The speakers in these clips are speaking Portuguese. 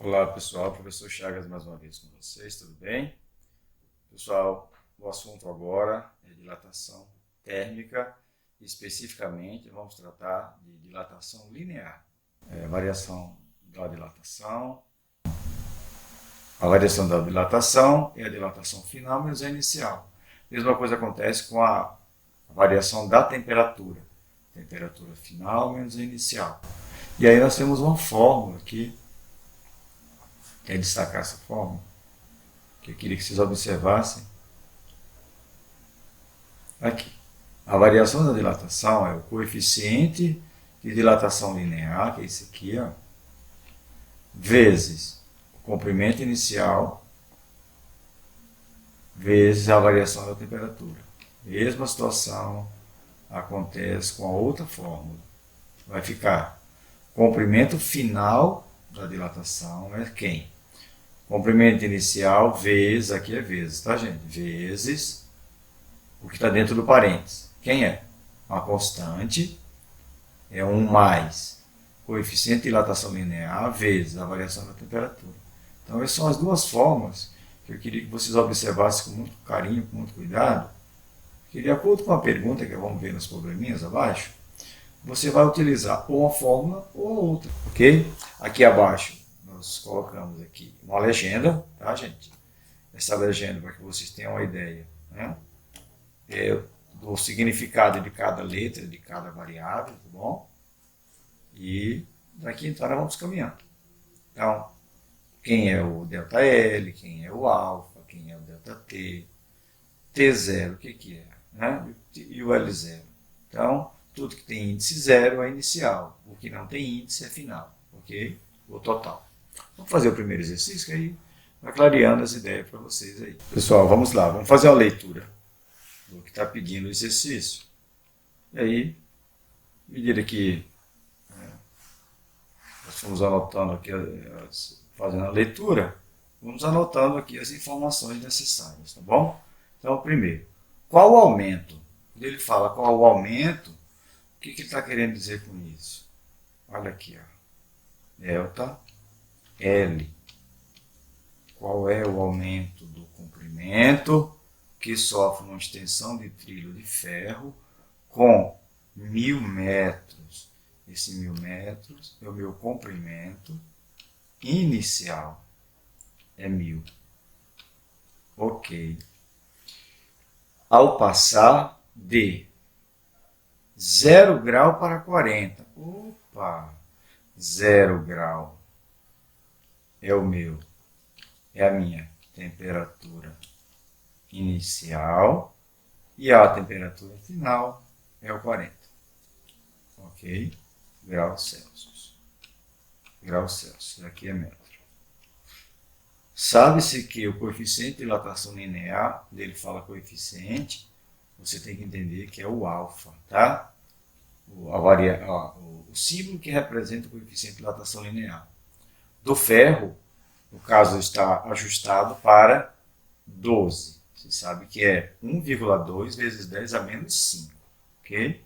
Olá pessoal, professor Chagas mais uma vez com vocês, tudo bem? Pessoal, o assunto agora é dilatação térmica e especificamente vamos tratar de dilatação linear. Variação da dilatação. A variação da dilatação é a dilatação final menos a inicial. Mesma coisa acontece com a variação da temperatura. Temperatura final menos a inicial. E aí nós temos uma fórmula aqui. Quer destacar essa fórmula? Que eu queria que vocês observassem. Aqui. A variação da dilatação é o coeficiente de dilatação linear, que é esse aqui, ó, vezes o comprimento inicial, vezes a variação da temperatura. Mesma situação acontece com a outra fórmula. Vai ficar comprimento final da dilatação é quem? Comprimento inicial vezes, aqui é vezes, tá gente? Vezes o que está dentro do parênteses. Quem é? Uma constante, é 1 mais coeficiente de dilatação linear vezes a variação da temperatura. Então essas são as duas formas que eu queria que vocês observassem com muito carinho, com muito cuidado. Que de acordo com a pergunta que vamos ver nos probleminhas abaixo, você vai utilizar ou uma fórmula ou a outra, ok? Aqui abaixo nós colocamos aqui uma legenda, tá gente? Essa legenda para que vocês tenham uma ideia, né? Do significado de cada letra, de cada variável, tá bom? E daqui então nós vamos caminhando. Então, quem é o ΔL, quem é o alfa, quem é o ΔT, T0, o que é, né? E o L0. Então, tudo que tem índice zero é inicial, o que não tem índice é final, ok? O total. Vamos fazer o primeiro exercício, que aí vai clareando as ideias para vocês aí. Pessoal, vamos lá, vamos fazer uma leitura do que está pedindo o exercício. E aí, à medida que nós fomos anotando aqui, fazendo a leitura, vamos anotando aqui as informações necessárias, tá bom? Então, primeiro, qual o aumento? Quando ele fala qual o aumento, o que ele está querendo dizer com isso? Olha aqui, ó. Delta L. Qual é o aumento do comprimento que sofre uma extensão de trilho de ferro com 1000 metros? Esse 1000 metros é o meu comprimento inicial. É 1000. Ok. Ao passar de 0 grau para 40. Opa! 0 grau é o meu, é a minha temperatura inicial e a temperatura final é o 40. Ok? Graus Celsius. Graus Celsius, aqui é metro. Sabe-se que o coeficiente de dilatação linear, quando ele fala coeficiente, você tem que entender que é o alfa, tá? O símbolo que representa o coeficiente de dilatação linear. Do ferro, no caso, está ajustado para 12. Você sabe que é 1,2 vezes 10 a menos 5. Ok?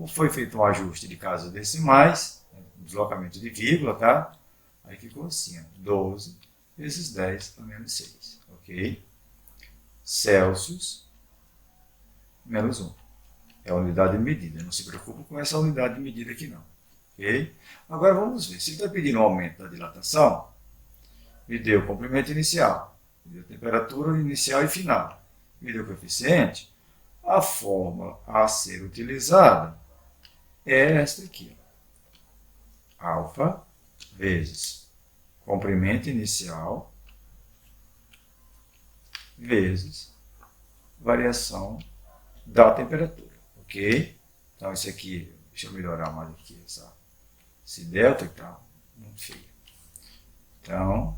Foi feito um ajuste de casas decimais, deslocamento de vírgula, tá? Aí ficou assim, ó, 12 vezes 10 a menos 6. Ok? Celsius menos 1. É a unidade de medida. Não se preocupe com essa unidade de medida aqui não. Ok? Agora vamos ver. Se ele está pedindo um aumento da dilatação, me deu o comprimento inicial, me deu a temperatura inicial e final, me deu o coeficiente, a fórmula a ser utilizada é esta aqui. Alfa vezes comprimento inicial vezes variação da temperatura. Ok? Então, isso aqui, deixa eu melhorar mais aqui, esse delta que está muito feio. Então,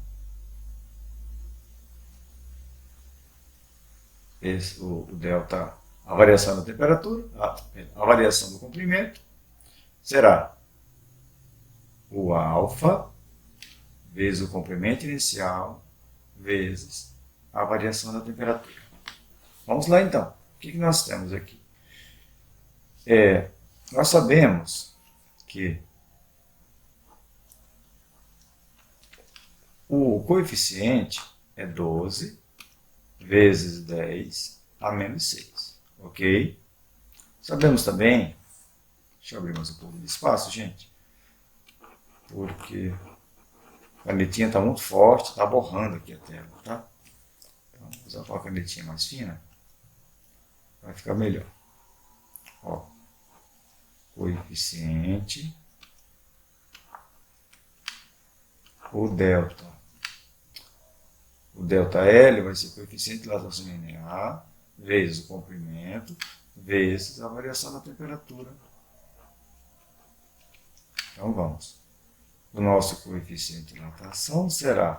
o delta, a variação da temperatura, a variação do comprimento, será o alfa vezes o comprimento inicial vezes a variação da temperatura. Vamos lá então. O que nós temos aqui? Nós sabemos que O coeficiente é 12 vezes 10 a menos 6, ok? Sabemos também, deixa eu abrir mais um pouco de espaço, gente, porque a canetinha está muito forte, está borrando aqui a tela, tá? Então, vou usar uma canetinha mais fina, vai ficar melhor. Ó, coeficiente, o delta. O ΔL vai ser o coeficiente de dilatação linear vezes o comprimento vezes a variação da temperatura. Então vamos. O nosso coeficiente de dilatação será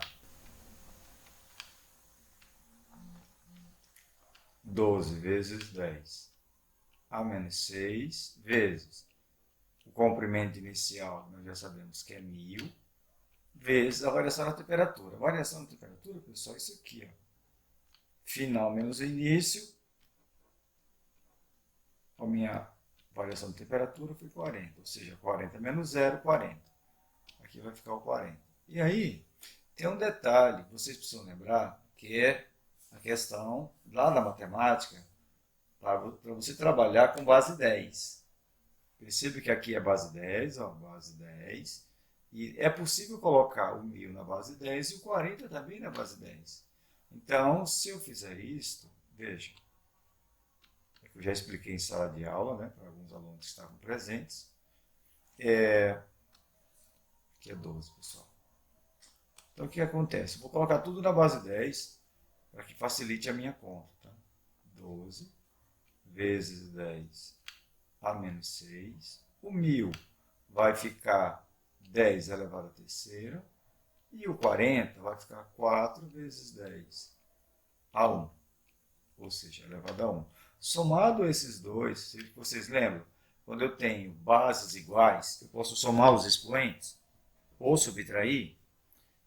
12 vezes 10 a menos 6 vezes o comprimento inicial, nós já sabemos que é 1000, vezes a variação da temperatura. A variação da temperatura, pessoal, é isso aqui, ó. Final menos início. A minha variação de temperatura foi 40, ou seja, 40 menos 0, 40. Aqui vai ficar o 40. E aí, tem um detalhe que vocês precisam lembrar, que é a questão lá da matemática, para você trabalhar com base 10. Percebe que aqui é base 10, ó, base 10. E é possível colocar o 1000 na base 10 e o 40 também na base 10. Então, se eu fizer isto, veja, eu já expliquei em sala de aula, né, para alguns alunos que estavam presentes. Aqui é 12, pessoal. Então, o que acontece? Vou colocar tudo na base 10 para que facilite a minha conta. Tá? 12 vezes 10 a menos 6. O 1000 vai ficar 10 elevado à terceira. E o 40 vai ficar 4 vezes 10 a 1. Ou seja, elevado a 1. Somado esses dois, se vocês lembram, quando eu tenho bases iguais, eu posso somar os expoentes ou subtrair.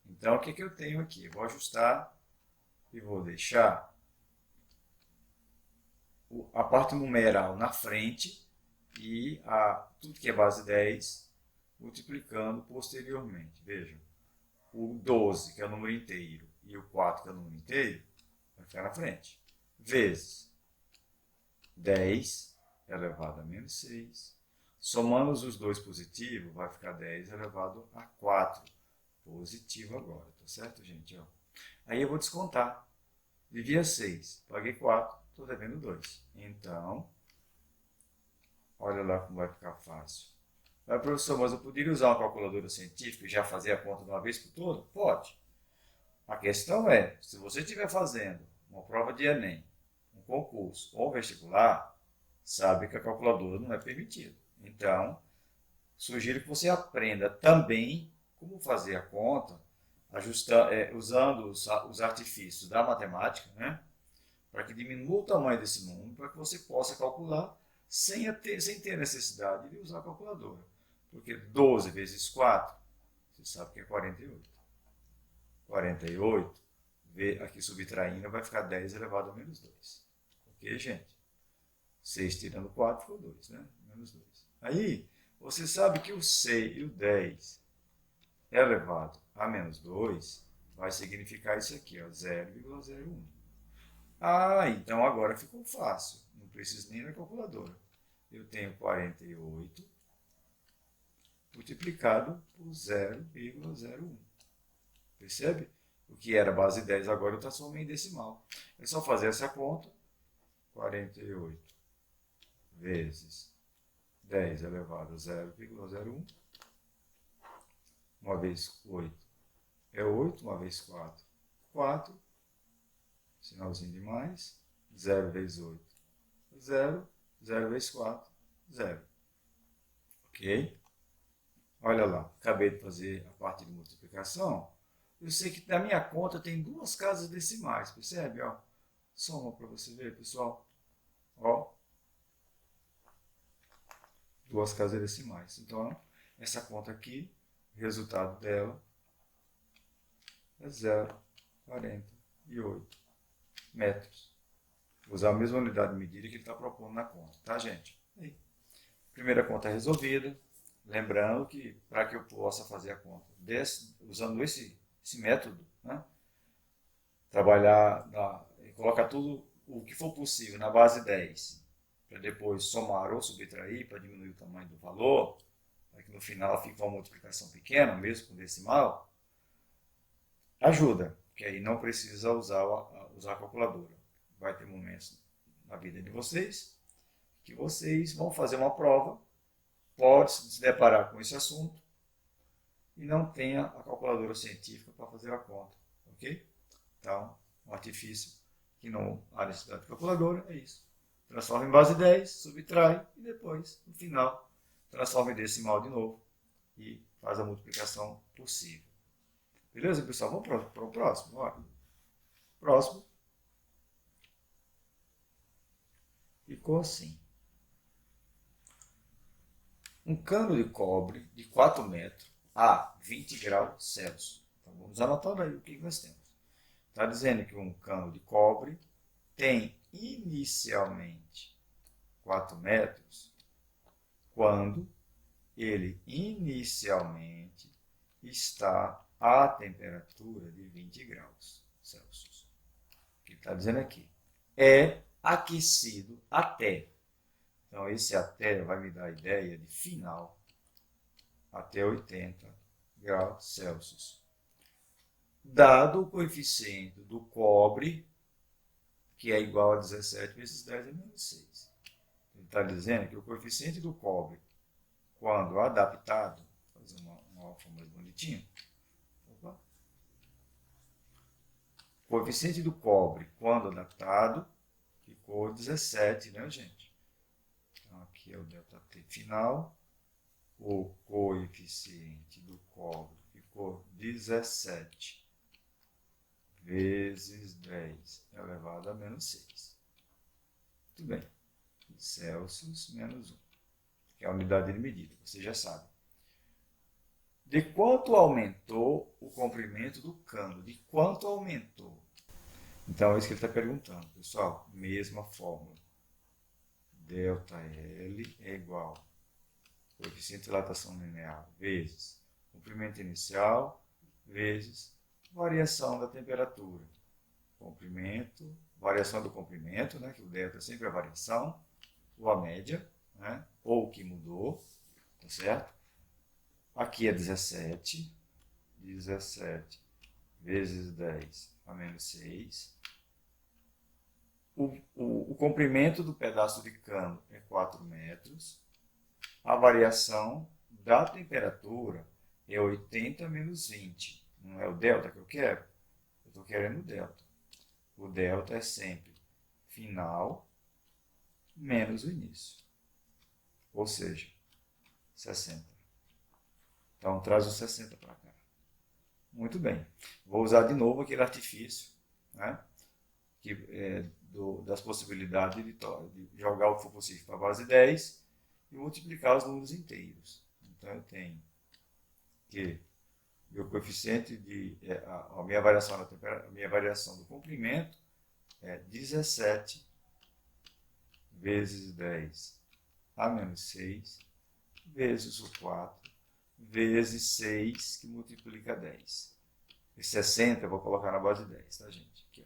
Então, o que, que eu tenho aqui? Eu vou ajustar e vou deixar a parte numeral na frente e tudo que é base 10 multiplicando posteriormente. Vejam, o 12, que é o número inteiro, e o 4, que é o número inteiro, vai ficar na frente. Vezes 10 elevado a menos 6. Somando os dois positivos, vai ficar 10 elevado a 4. Positivo agora, tá certo, gente? Ó. Aí eu vou descontar. Devia 6, paguei 4, estou devendo 2. Então, olha lá como vai ficar fácil. Mas, professor, mas eu poderia usar uma calculadora científica e já fazer a conta de uma vez por toda? Pode. A questão é, se você estiver fazendo uma prova de Enem, um concurso ou vestibular, sabe que a calculadora não é permitida. Então, sugiro que você aprenda também como fazer a conta, usando os artifícios da matemática, né? Para que diminua o tamanho desse número, para que você possa calcular sem ter necessidade de usar a calculadora. Porque 12 vezes 4, você sabe que é 48. 48, aqui subtraindo, vai ficar 10 elevado a menos 2. Ok, gente? 6 tirando 4 ficou 2, né? Menos 2. Aí, você sabe que o 6 e o 10 elevado a menos 2 vai significar isso aqui, 0,01. Então agora ficou fácil. Não preciso nem da calculadora. Eu tenho 48 multiplicado por 0,01. Percebe? O que era base 10 agora eu transformei em decimal. É só fazer essa conta. 48 vezes 10 elevado a 0,01. Uma vez 8 é 8, uma vez 4, 4. Sinalzinho de mais. 0 vezes 8, 0. 0 vezes 4, 0. Ok? Olha lá, acabei de fazer a parte de multiplicação. Eu sei que na minha conta tem duas casas decimais, percebe? Ó, soma para você ver, pessoal. Ó, duas casas decimais. Então, essa conta aqui, o resultado dela é 0,48 metros. Vou usar a mesma unidade de medida que ele está propondo na conta, tá, gente? Aí, primeira conta resolvida. Lembrando que para que eu possa fazer a conta usando esse esse método, né? Trabalhar, colocar tudo o que for possível na base 10, para depois somar ou subtrair para diminuir o tamanho do valor, para que no final fique uma multiplicação pequena, mesmo com decimal, ajuda, porque aí não precisa usar a calculadora. Vai ter momentos na vida de vocês que vocês vão fazer uma prova, pode se deparar com esse assunto e não tenha a calculadora científica para fazer a conta, ok? Então, um artifício que não há necessidade de calculadora é isso. Transforma em base 10, subtrai e depois, no final, transforma em decimal de novo e faz a multiplicação possível. Beleza, pessoal? Vamos para o próximo. Bora. Próximo. Ficou assim. Um cano de cobre de 4 metros a 20 graus Celsius. Então, vamos anotando aí o que nós temos. Está dizendo que um cano de cobre tem inicialmente 4 metros quando ele inicialmente está a temperatura de 20 graus Celsius. O que ele está dizendo aqui? É aquecido até. Então, esse até vai me dar a ideia de final até 80 graus Celsius. Dado o coeficiente do cobre, que é igual a 17 vezes 10 a menos 6. Ele está dizendo que o coeficiente do cobre, quando adaptado, vou fazer uma alfa mais bonitinha. Opa. O coeficiente do cobre, quando adaptado, ficou 17, né, gente? Então, aqui é o ΔT final. O coeficiente do cobre ficou 17 vezes 10 elevado a menos 6. Muito bem. Celsius menos 1, que é a unidade de medida, você já sabe. De quanto aumentou o comprimento do cano? De quanto aumentou? Então, é isso que ele está perguntando, pessoal. Mesma fórmula. ΔL é igual ao coeficiente de dilatação linear vezes comprimento inicial vezes variação da temperatura. Comprimento, variação do comprimento, né, que o delta é sempre a variação, ou a média, né, ou o que mudou, tá certo? Aqui é 17 vezes 10 a menos 6. O comprimento do pedaço de cano é 4 metros. A variação da temperatura é 80 menos 20. Não é o delta que eu quero? Eu estou querendo o delta. O delta é sempre final menos o início. Ou seja, 60. Então, traz o 60 para cá. Muito bem. Vou usar de novo aquele artifício, né? Das possibilidades de jogar o que for possível para a base 10 e multiplicar os números inteiros. Então, eu tenho que meu coeficiente a minha variação da temperatura, a minha variação do comprimento é 17 vezes 10 a menos 6 vezes o 4 vezes 6, que multiplica 10. E 60 eu vou colocar na base 10, tá, gente? Aqui, ó.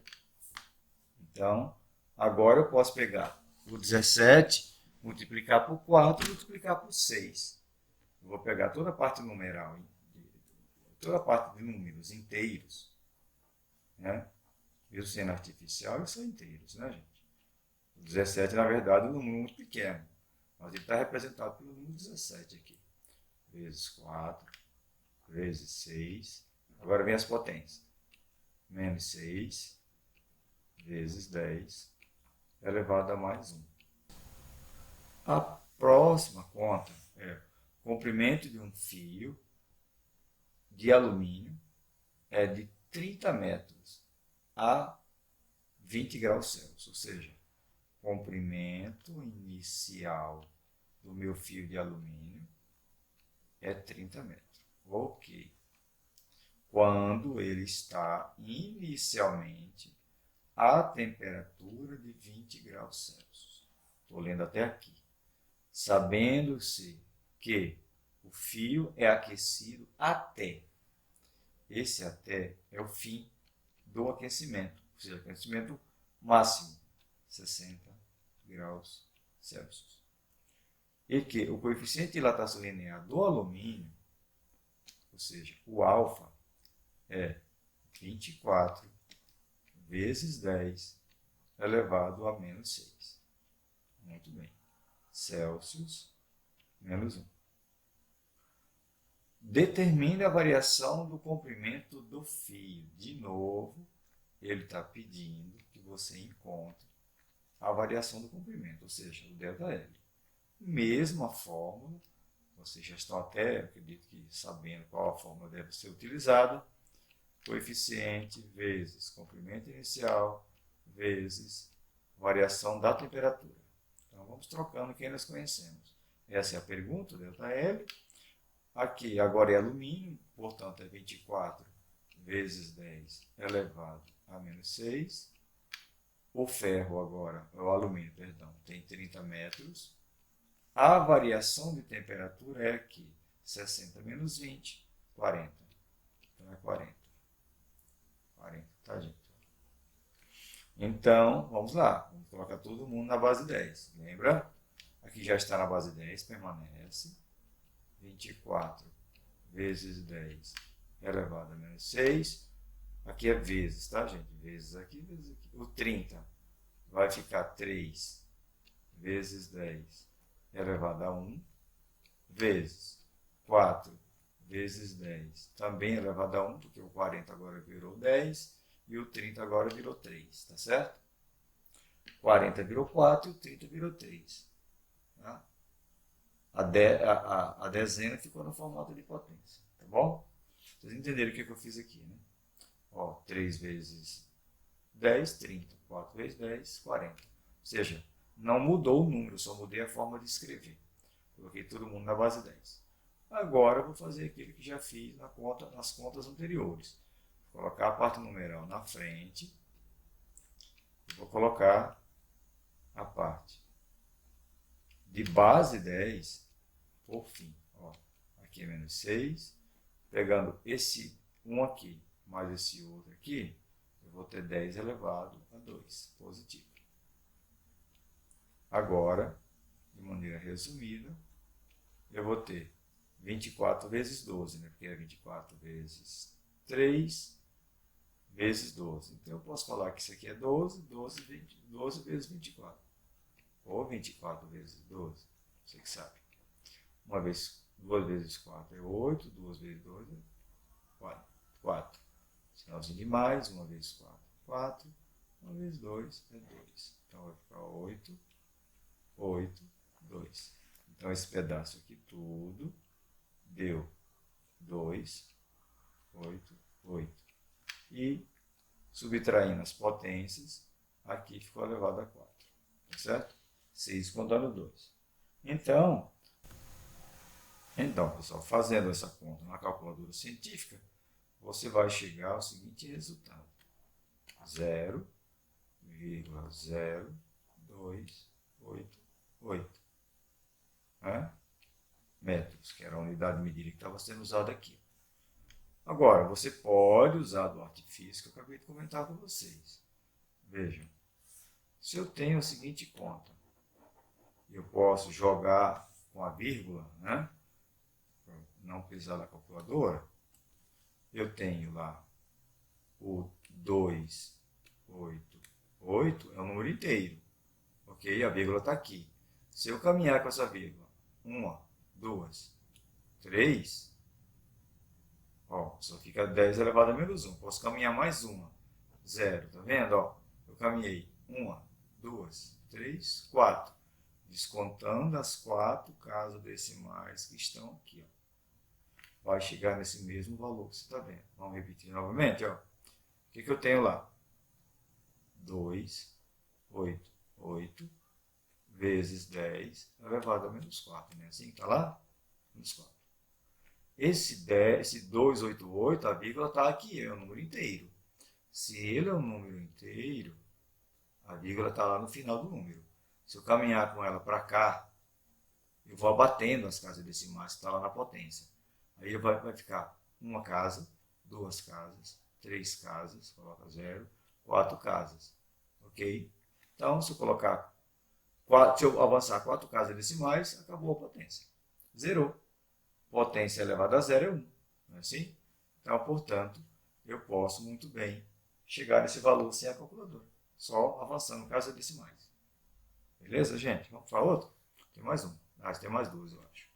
Então, agora eu posso pegar o 17, multiplicar por 4 e multiplicar por 6. Eu vou pegar toda a parte numeral, toda a parte de números inteiros, né? Mesmo sendo artificial, eles são inteiros, né, gente? O 17, na verdade, é um número muito pequeno, mas ele está representado pelo número 17 aqui. Vezes 4, vezes 6. Agora vem as potências. Menos 6, vezes 10, elevado a mais 1. A próxima conta é o comprimento de um fio de alumínio é de 30 metros a 20 graus Celsius, ou seja, comprimento inicial do meu fio de alumínio é 30 metros. Ok. Quando ele está inicialmente a temperatura de 20 graus Celsius. Estou lendo até aqui. Sabendo-se que o fio é aquecido até. Esse até é o fim do aquecimento, ou seja, aquecimento máximo, 60 graus Celsius. E que o coeficiente de dilatação linear do alumínio, ou seja, o alfa, é 24 vezes 10 elevado a menos 6. Muito bem. Celsius menos 1. Determine a variação do comprimento do fio. De novo, ele está pedindo que você encontre a variação do comprimento, ou seja, o ΔL. Mesma fórmula, vocês já estão até, acredito que sabendo qual a fórmula deve ser utilizada. Coeficiente vezes comprimento inicial vezes variação da temperatura. Então vamos trocando quem nós conhecemos. Essa é a pergunta, ΔL. Aqui agora é alumínio, portanto é 24 vezes 10 elevado a menos 6. O ferro agora, o alumínio, perdão, tem 30 metros. A variação de temperatura é aqui, 60 menos 20, 40. Então é 40. 40, tá, gente? Então, vamos lá. Vamos colocar todo mundo na base 10. Lembra? Aqui já está na base 10, permanece. 24 vezes 10 elevado a menos 6. Aqui é vezes, tá, gente? Vezes aqui, vezes aqui. O 30 vai ficar 3 vezes 10 elevado a 1 vezes 4 vezes 10 também elevado a 1, porque o 40 agora virou 10 e o 30 agora virou 3, tá certo? 40 virou 4 e o 30 virou 3. Tá? A dezena ficou no formato de potência, tá bom? Vocês entenderam o que eu fiz aqui, né? Ó, 3 vezes 10, 30. 4 vezes 10, 40. Ou seja, não mudou o número, só mudei a forma de escrever. Coloquei todo mundo na base 10. Agora eu vou fazer aquilo que já fiz nas contas anteriores. Vou colocar a parte numeral na frente. E vou colocar a parte de base 10 por fim. Ó, aqui é menos 6. Pegando esse 1 aqui mais esse outro aqui, eu vou ter 10 elevado a 2, positivo. Agora, de maneira resumida, eu vou ter 24 vezes 12, né? Porque é 24 vezes 3 vezes 12. Então, eu posso falar que isso aqui é 12, 12 vezes 24. Ou 24 vezes 12, você que sabe. 2 vezes 4 é 8, 2 vezes 2 é 4. Sinalzinho de mais, 1 vezes 4 é 4, 1 vezes 2 é 2. Então vai ficar 8, 8, 2. Então esse pedaço aqui tudo deu 2, 8, 8. E subtraindo as potências, aqui ficou elevado a 4. Tá certo? 6 contando 2. Então, pessoal, fazendo essa conta na calculadora científica, você vai chegar ao seguinte resultado: 0,0288 metros, que era a unidade de medida que estava sendo usada aqui. Agora, você pode usar do artifício que eu acabei de comentar com vocês. Vejam, se eu tenho a seguinte conta, eu posso jogar com a vírgula, né? Para não precisar da calculadora. Eu tenho lá o 288, é o número inteiro, ok? A vírgula está aqui. Se eu caminhar com essa vírgula, 1, 2, 3, ó, só fica 10 elevado a menos 1. Posso caminhar mais uma, 0, tá vendo? Ó, eu caminhei 1, 2, 3, 4, descontando as 4 casas decimais que estão aqui, ó. Vai chegar nesse mesmo valor que você está vendo. Vamos repetir novamente. Ó. O que eu tenho lá? 288 vezes 10 elevado a menos 4. Né? Assim que está lá? Menos 4. Esse 288, a vírgula está aqui, é um número inteiro. Se ele é um número inteiro, a vírgula está lá no final do número. Se eu caminhar com ela para cá, eu vou abatendo as casas decimais que estão lá na potência. Aí vai ficar uma casa, 2 casas, 3 casas, coloca 0, 4 casas, ok? Então, se eu colocar, se eu avançar 4 casas decimais, acabou a potência. Zerou. Potência elevada a 0 é 1, não é assim? Então, portanto, eu posso muito bem chegar nesse valor sem a calculadora, só avançando casas decimais. Beleza, gente? Vamos para outro? Tem mais um. Tem mais duas, eu acho.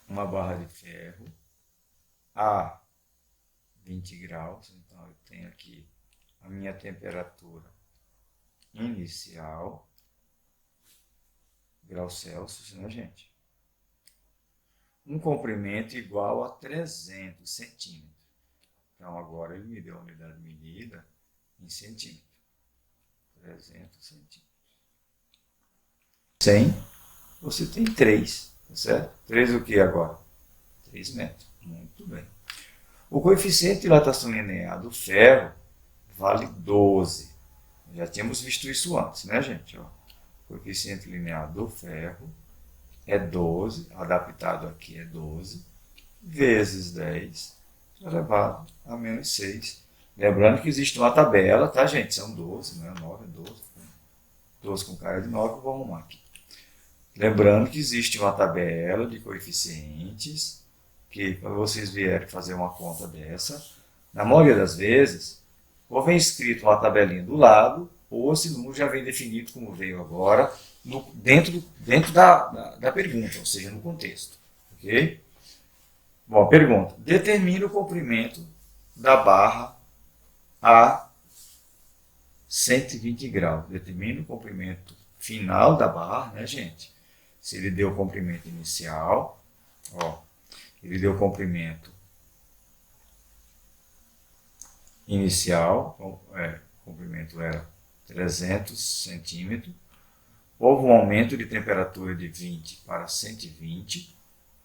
Uma barra de ferro a 20 graus. Então, eu tenho aqui a minha temperatura inicial, graus Celsius, né, gente? Um comprimento igual a 300 centímetros. Então, agora ele me deu a unidade de medida em centímetro. 300 centímetros. 100, você tem 3, tá certo? 3 o que agora? 3 metros. Muito bem. O coeficiente de dilatação linear do ferro vale 12. Já tínhamos visto isso antes, né, gente? Ó, o coeficiente linear do ferro é 12, adaptado aqui é 12, vezes 10, elevado a menos 6. Lembrando que existe uma tabela, tá, gente? São 12, não é 9, é 12. 12 com cara de 9, eu vou arrumar aqui. Lembrando que existe uma tabela de coeficientes, que quando vocês vierem fazer uma conta dessa, na maioria das vezes, ou vem escrito uma tabelinha do lado, ou esse número já vem definido como veio agora, dentro da pergunta, ou seja, no contexto. Ok? Bom, pergunta. Determine o comprimento da barra a 120 graus. Determine o comprimento final da barra, né, gente? Se ele deu o comprimento inicial, ó, ele deu o comprimento inicial, o comprimento era 300 centímetros, houve um aumento de temperatura de 20 para 120,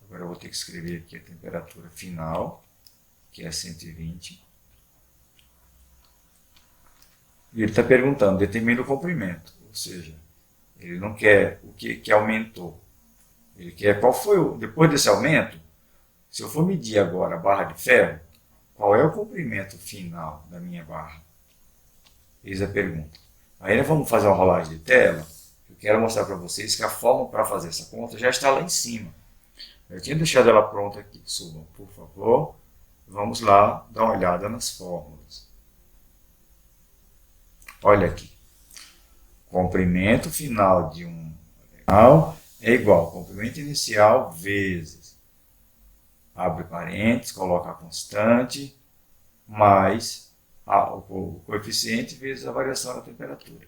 agora eu vou ter que escrever aqui a temperatura final, que é 120, e ele está perguntando, determina o comprimento, ou seja, ele não quer o que aumentou, ele quer qual foi, depois desse aumento, se eu for medir agora a barra de ferro, qual é o comprimento final da minha barra? Eis a pergunta. Aí nós vamos fazer uma rolagem de tela. Eu quero mostrar para vocês que a forma para fazer essa conta já está lá em cima. Eu tinha deixado ela pronta aqui. Subam, por favor. Vamos lá dar uma olhada nas fórmulas. Olha aqui. Comprimento final de um real é igual ao comprimento inicial vezes, abre parênteses, coloca a constante, mais o coeficiente vezes a variação da temperatura.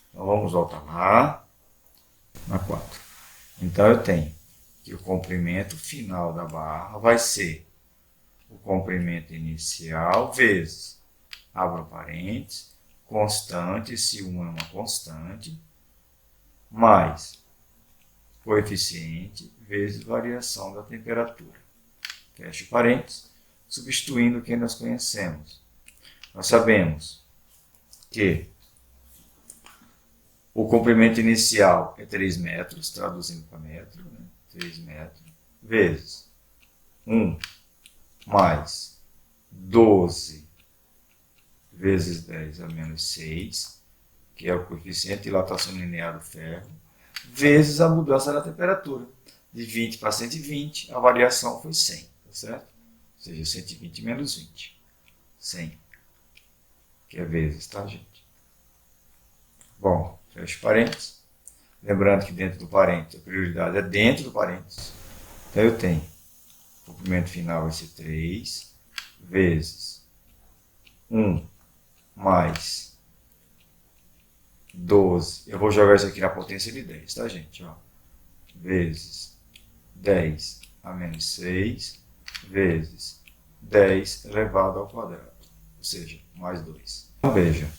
Então, vamos voltar lá, na 4. Então, eu tenho que o comprimento final da barra vai ser o comprimento inicial vezes, abro parênteses, constante, se 1 é uma constante, mais coeficiente vezes variação da temperatura. Fecho parênteses, substituindo o que nós conhecemos. Nós sabemos que o comprimento inicial é 3 metros, traduzindo para metro, né? 3 metros, vezes 1 mais 12 vezes 10 a menos 6, que é o coeficiente de dilatação linear do ferro, vezes a mudança da temperatura. De 20 para 120, a variação foi 100, tá certo? Ou seja, 120 menos 20. 100. Que é vezes, tá, gente? Bom, fecho parênteses. Lembrando que dentro do parênteses, a prioridade é dentro do parênteses. Então, eu tenho o comprimento final vai ser 3 vezes 1 mais 12. Eu vou jogar isso aqui na potência de 10, tá, gente? Ó. Vezes 10 a menos 6 vezes 10 elevado ao quadrado. Ou seja, mais 2. Então, veja.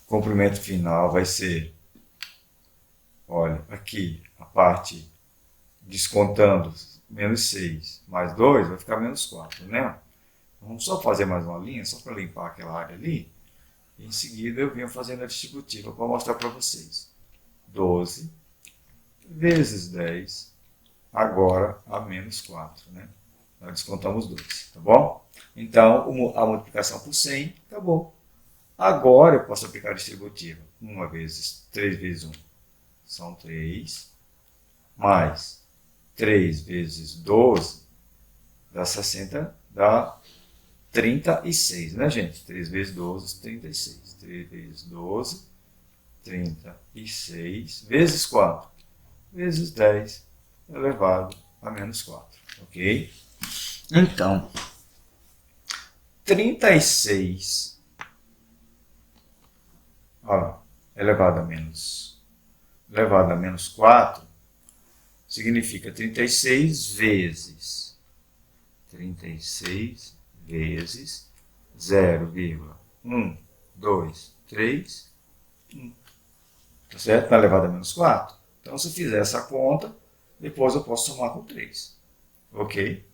O comprimento final vai ser, olha, aqui a parte descontando menos 6 mais 2 vai ficar menos 4, né? Vamos só fazer mais uma linha, só para limpar aquela área ali. E em seguida eu venho fazendo a distributiva para mostrar para vocês. 12 vezes 10, agora a menos 4, né? Nós descontamos 2, tá bom? Então, a multiplicação por 100, acabou. Agora eu posso aplicar a distributiva. 3 vezes 1 são 3, mais 3 vezes 12 dá 60, dá 36, né, gente? 3 vezes 12, 36. 3 vezes 12, 36, vezes quanto? Vezes 10 elevado a menos 4, ok? Então, 36 elevado a menos 4 significa 36 vezes 0,123, 1. Tá certo? Na elevado a menos 4. Então, se eu fizer essa conta, depois eu posso somar com 3. Ok?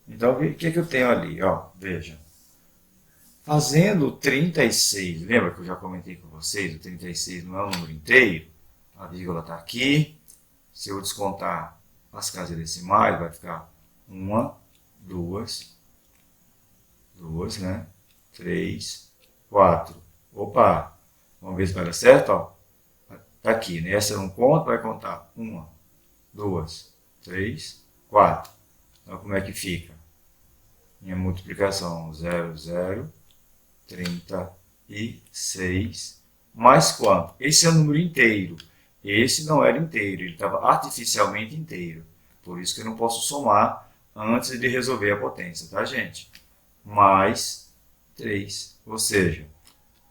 Então, o que eu tenho ali? Veja. Fazendo 36, lembra que eu já comentei com vocês, o 36 não é um número inteiro, a vírgula está aqui. Se eu descontar as casas decimais, vai ficar 1, 2, né? 3, 4. Opa! Vamos ver se vai dar certo? Está aqui, né? Essa não conta, vai contar 1, 2, 3, 4. Então, como é que fica? Minha multiplicação 0, 0, 36, mais quanto? Esse é o número inteiro. Esse não era inteiro, ele estava artificialmente inteiro. Por isso que eu não posso somar antes de resolver a potência, tá, gente? Mais 3, ou seja,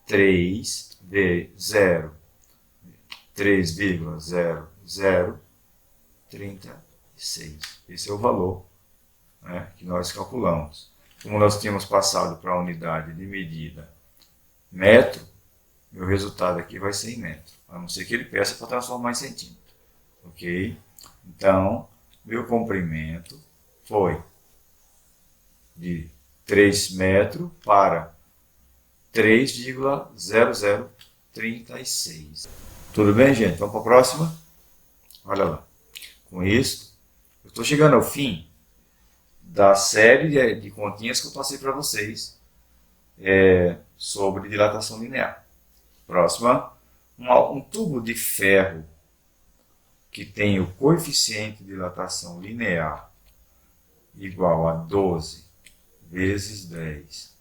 3,0036. Esse é o valor, né, que nós calculamos. Como nós tínhamos passado para a unidade de medida metro, meu resultado aqui vai ser em metro, a não ser que ele peça para transformar em centímetro. Ok? Então, meu comprimento foi de 3 metros para 3,0036. Tudo bem, gente? Vamos para a próxima? Olha lá. Com isso, eu estou chegando ao fim da série de continhas que eu passei para vocês sobre dilatação linear. Próxima, um tubo de ferro que tem o coeficiente de dilatação linear igual a 12 vezes 10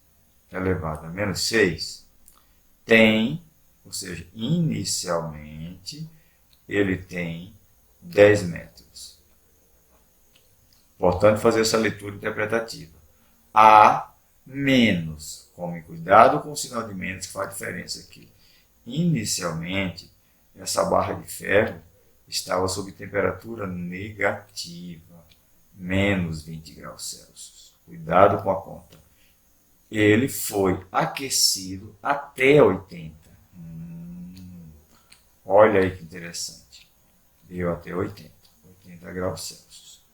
elevado a menos 6, tem, ou seja, inicialmente, ele tem 10 metros. Importante fazer essa leitura interpretativa. A menos, tome cuidado com o sinal de menos que faz diferença aqui. Inicialmente, essa barra de ferro estava sob temperatura negativa, menos 20 graus Celsius. Cuidado com a conta. Ele foi aquecido até 80. Olha aí que interessante. Deu até 80 graus Celsius.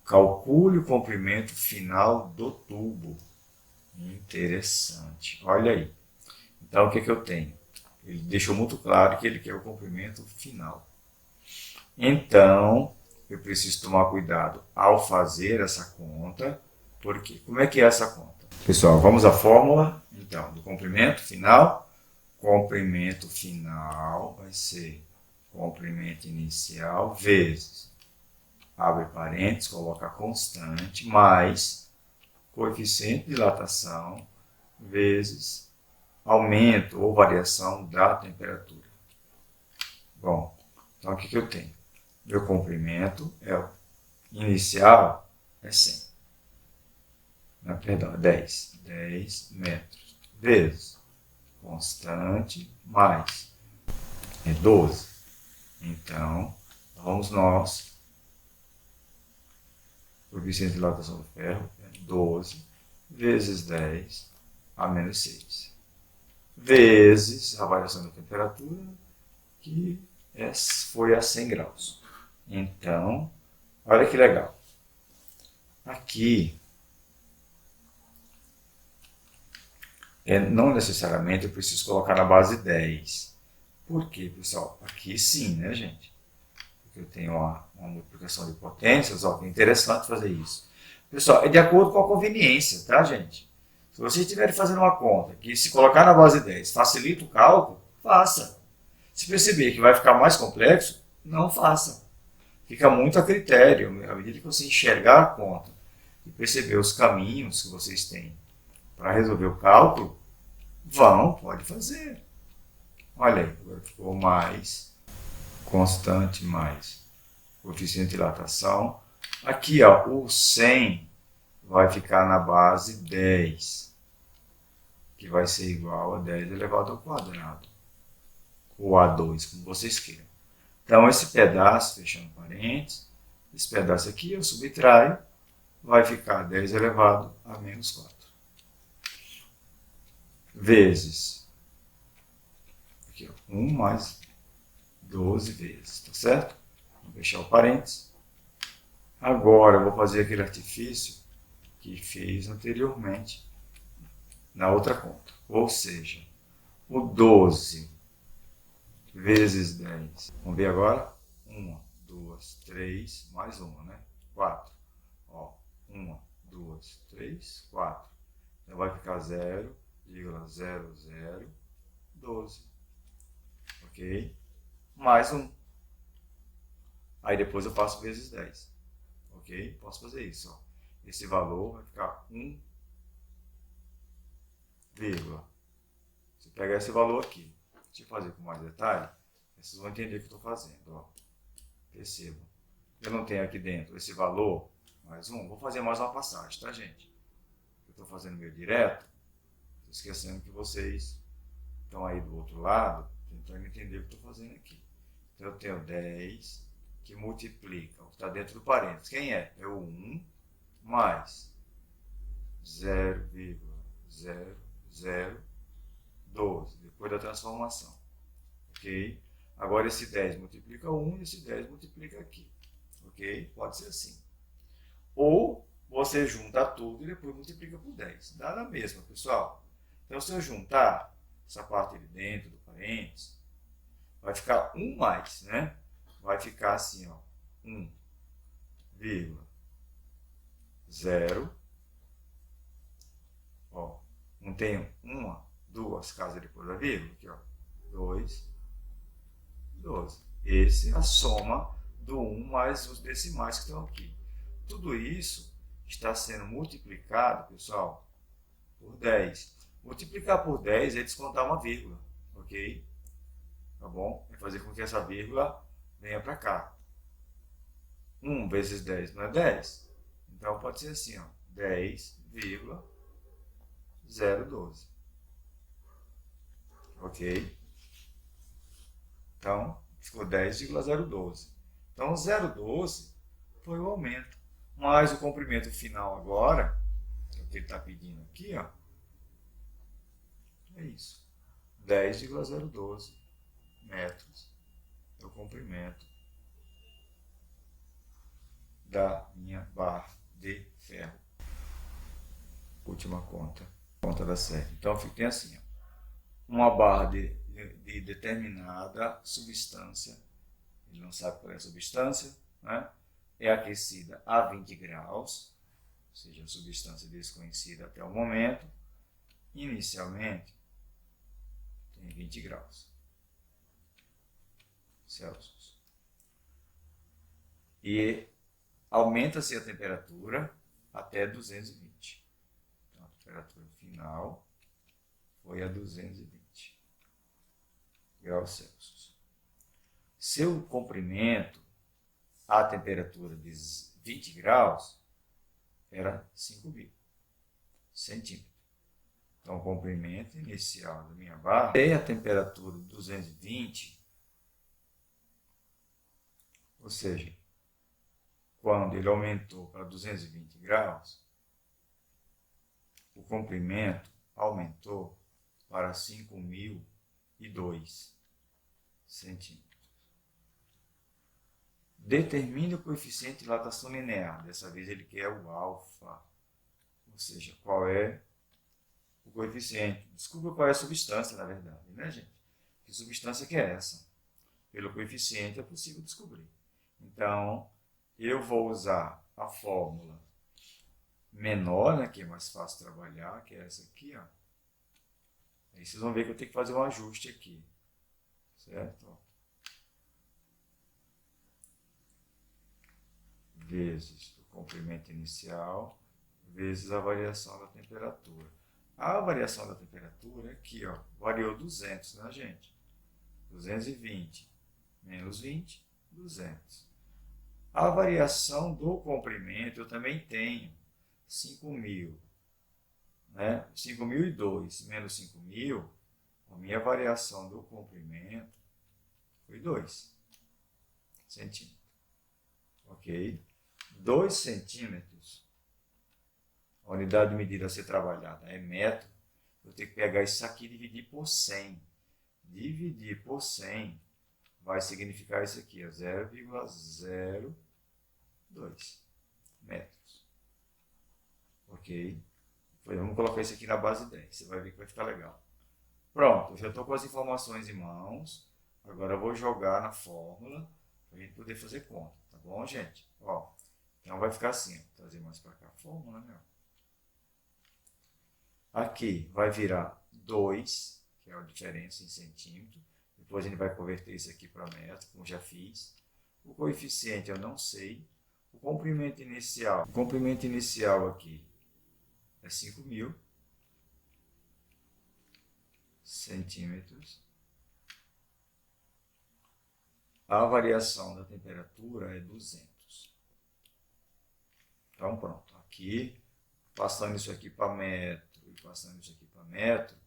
Calcule o comprimento final do tubo. Interessante. Olha aí. Então, o que eu tenho? Ele deixou muito claro que ele quer o comprimento final. Então, eu preciso tomar cuidado ao fazer essa conta. Por quê? Como é que é essa conta? Pessoal, vamos à fórmula, então, do comprimento final. Comprimento final vai ser comprimento inicial vezes, abre parênteses, coloca constante, mais coeficiente de dilatação vezes aumento ou variação da temperatura. Bom, então o que eu tenho? Meu comprimento inicial é 100. Perdão, 10 metros vezes constante mais 12. Então, vamos nós, o coeficiente de dilatação do ferro é 12 vezes 10 a menos 6, vezes a variação da temperatura, que foi a 100 graus. Então, olha que legal. Aqui, não necessariamente eu preciso colocar na base 10. Por quê, pessoal? Aqui sim, né, gente? Porque eu tenho uma multiplicação de potências, é interessante fazer isso. Pessoal, é de acordo com a conveniência, tá, gente? Se vocês estiverem fazendo uma conta que se colocar na base 10 facilita o cálculo, faça. Se perceber que vai ficar mais complexo, não faça. Fica muito a critério, à medida que você enxergar a conta e perceber os caminhos que vocês têm para resolver o cálculo, pode fazer. Olha aí, agora ficou mais constante, mais coeficiente de dilatação. Aqui, ó, o 100 vai ficar na base 10, que vai ser igual a 10 elevado ao quadrado, ou a 2, como vocês queiram. Então, esse pedaço, fechando parênteses, esse pedaço aqui eu subtraio, vai ficar 10 elevado a menos 4. Vezes, aqui, ó, 1 mais 12 vezes, tá certo? Vou fechar o parênteses. Agora, eu vou fazer aquele artifício que fiz anteriormente na outra conta. Ou seja, o 12 vezes 10. Vamos ver agora? 1, 2, 3, mais uma, né? 4. Ó, 1, 2, 3, 4. Então vai ficar 0,0012. Ok? Mais 1. Aí depois eu faço vezes 10. Ok? Posso fazer isso, ó. Esse valor vai ficar 1, vírgula. Você pega esse valor aqui. Deixa eu fazer com mais detalhe. Vocês vão entender o que eu estou fazendo. Ó. Percebam. Eu não tenho aqui dentro esse valor, mais 1. Vou fazer mais uma passagem, tá, gente? Eu estou fazendo meio direto. Estou esquecendo que vocês estão aí do outro lado, tentando entender o que eu estou fazendo aqui. Então eu tenho 10 que multiplica, está dentro do parênteses. Quem é? É o 1 mais 0,0012, depois da transformação. Ok? Agora esse 10 multiplica 1 e esse 10 multiplica aqui. Ok? Pode ser assim. Ou você junta tudo e depois multiplica por 10. Dá na mesma, pessoal. Então se eu juntar essa parte de dentro do parênteses, vai ficar 1 mais, né? Vai ficar assim, ó, 1,0, ó, não tenho uma, duas casas depois da vírgula, aqui, ó, 2, 12. Esse é a soma do 1 mais os decimais que estão aqui. Tudo isso está sendo multiplicado, pessoal, por 10. Multiplicar por 10 é descontar uma vírgula, ok? Tá bom? É fazer com que essa vírgula venha para cá. 1 vezes 10 não é 10? Então pode ser assim, ó, 10,012. Ok? Então, ficou 10,012. Então, o 0,12 foi o aumento. Mas o comprimento final agora, que é o que ele está pedindo aqui, ó, é isso. 10,012 metros é o comprimento da minha barra de ferro. Última conta da série. Então, tem assim, ó, uma barra de determinada substância, ele não sabe qual é a substância, né? É aquecida a 20 graus, ou seja, a substância desconhecida até o momento, inicialmente tem 20 graus Celsius. E aumenta-se a temperatura até 220. Então, a temperatura final foi a 220 graus Celsius. Seu comprimento a temperatura de 20 graus era 5.000 centímetros. Então, o comprimento inicial da minha barra até a temperatura de 220, ou seja, quando ele aumentou para 220 graus, o comprimento aumentou para 5.002 centímetros. Determine o coeficiente de dilatação linear. Dessa vez ele quer o alfa, ou seja, qual é o coeficiente. Descubra qual é a substância, na verdade, né, gente? Que substância que é essa? Pelo coeficiente é possível descobrir. Então, eu vou usar a fórmula menor, né, que é mais fácil trabalhar, que é essa aqui, ó. Aí vocês vão ver que eu tenho que fazer um ajuste aqui, certo? Vezes o comprimento inicial, vezes a variação da temperatura. A variação da temperatura aqui, ó, variou 200, né, gente? 220 menos 20, 200. A variação do comprimento eu também tenho 5.000, né? 5.002 menos 5.000, a minha variação do comprimento foi 2 centímetros. Ok? 2 centímetros, a unidade de medida a ser trabalhada é metro, eu tenho que pegar isso aqui e dividir por 100. Dividir por 100 vai significar isso aqui, 0,02 metros. Ok? Vamos colocar isso aqui na base 10, você vai ver que vai ficar legal. Pronto, eu já estou com as informações em mãos, agora eu vou jogar na fórmula para a gente poder fazer conta, tá bom, gente? Ó, então vai ficar assim, ó, vou trazer mais para cá a fórmula, né? Aqui vai virar 2, que é a diferença em centímetro. Depois a gente vai converter isso aqui para metro, como já fiz. O coeficiente eu não sei. O comprimento inicial aqui é 5.000 centímetros. A variação da temperatura é 200. Então pronto, aqui, passando isso aqui para metro e passando isso aqui para metro,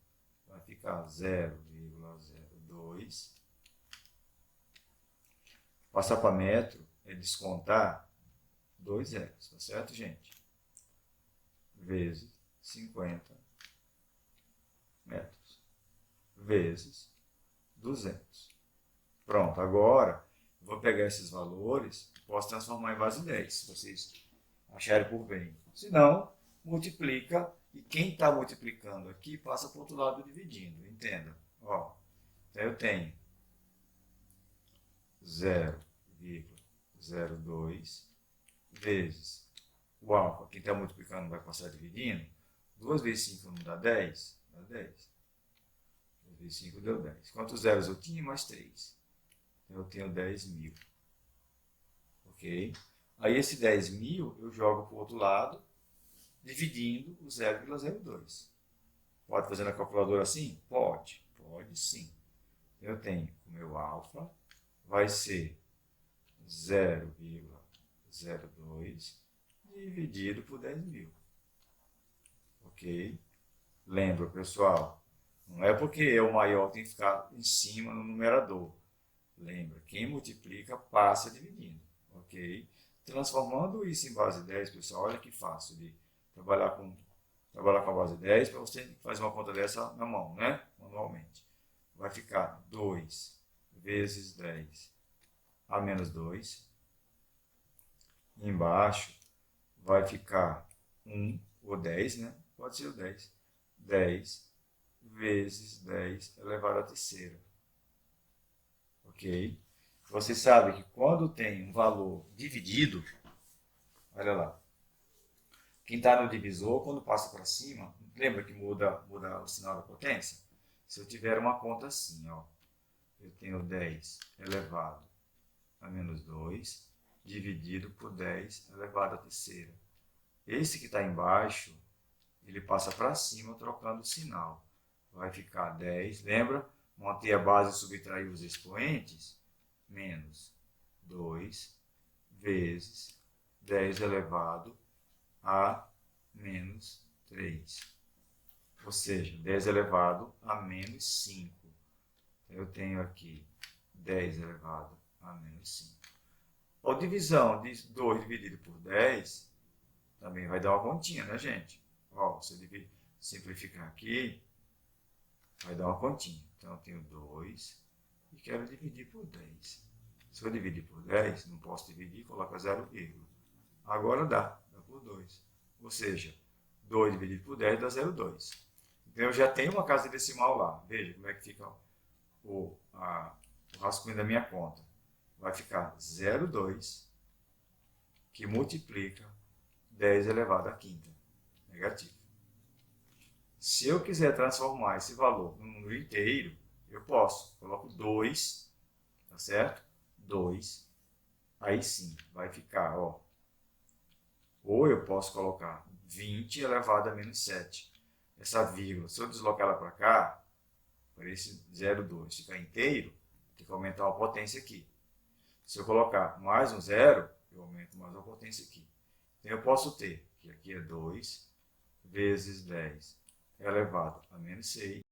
vai ficar 0,02. Passar para metro é descontar 2 zeros, tá certo, gente? Vezes 50 metros, vezes 200. Pronto, agora eu vou pegar esses valores e posso transformar em base 10, se vocês acharem por bem. Se não, multiplica e quem está multiplicando aqui passa para o outro lado dividindo, entenda? Ó, então eu tenho 0,02 vezes o alfa, quem está multiplicando vai passar dividindo, 2 vezes 5 não dá 10? Dá 10. 2 vezes 5 deu 10. Quantos zeros eu tinha? Mais 3. Então eu tenho 10.000. Ok? Aí esse 10.000 eu jogo para o outro lado, dividindo o 0,02. Pode fazer na calculadora assim? Pode. Pode sim. Eu tenho o meu alfa, vai ser 0,02 dividido por 10.000. Ok? Lembra, pessoal, não é porque é o maior que tem que ficar em cima no numerador. Lembra, quem multiplica passa dividindo. Ok? Transformando isso em base 10, pessoal, olha que fácil de trabalhar com a base 10 para você fazer uma conta dessa na mão, né? Manualmente. Vai ficar 2 vezes 10 a menos 2. Embaixo vai ficar 1 ou 10, né? Pode ser o 10. 10 vezes 10 elevado à terceira. Ok? Você sabe que quando tem um valor dividido, olha lá, quem está no divisor, quando passa para cima, lembra que muda o sinal da potência? Se eu tiver uma conta assim, ó, eu tenho 10 elevado a menos 2, dividido por 10 elevado à terceira. Esse que está embaixo, ele passa para cima trocando o sinal. Vai ficar 10, lembra? Manter a base e subtrair os expoentes, menos 2 vezes 10 elevado a menos 3. Ou seja, 10 elevado a menos 5. Eu tenho aqui 10 elevado a menos 5. A divisão de 2 dividido por 10 também vai dar uma continha, né, gente? Ó, se eu simplificar aqui, vai dar uma continha. Então, eu tenho 2 e quero dividir por 10. Se eu dividir por 10, não posso dividir, coloca 0, agora dá por 2. Ou seja, 2 dividido por 10 dá 0,2. Então, eu já tenho uma casa decimal lá. Veja como é que fica o rascunho da minha conta. Vai ficar 0,2 que multiplica 10 elevado à quinta, negativo. Se eu quiser transformar esse valor num número inteiro, eu posso. Coloco 2, tá certo? 2. Aí sim, vai ficar, ó. Ou eu posso colocar 20 elevado a menos 7. Essa vírgula, se eu deslocar ela para cá, para esse 0,2 ficar inteiro, tem que aumentar a potência aqui. Se eu colocar mais um zero, eu aumento mais a potência aqui. Então eu posso ter, que aqui é 2 vezes 10 elevado a menos 6,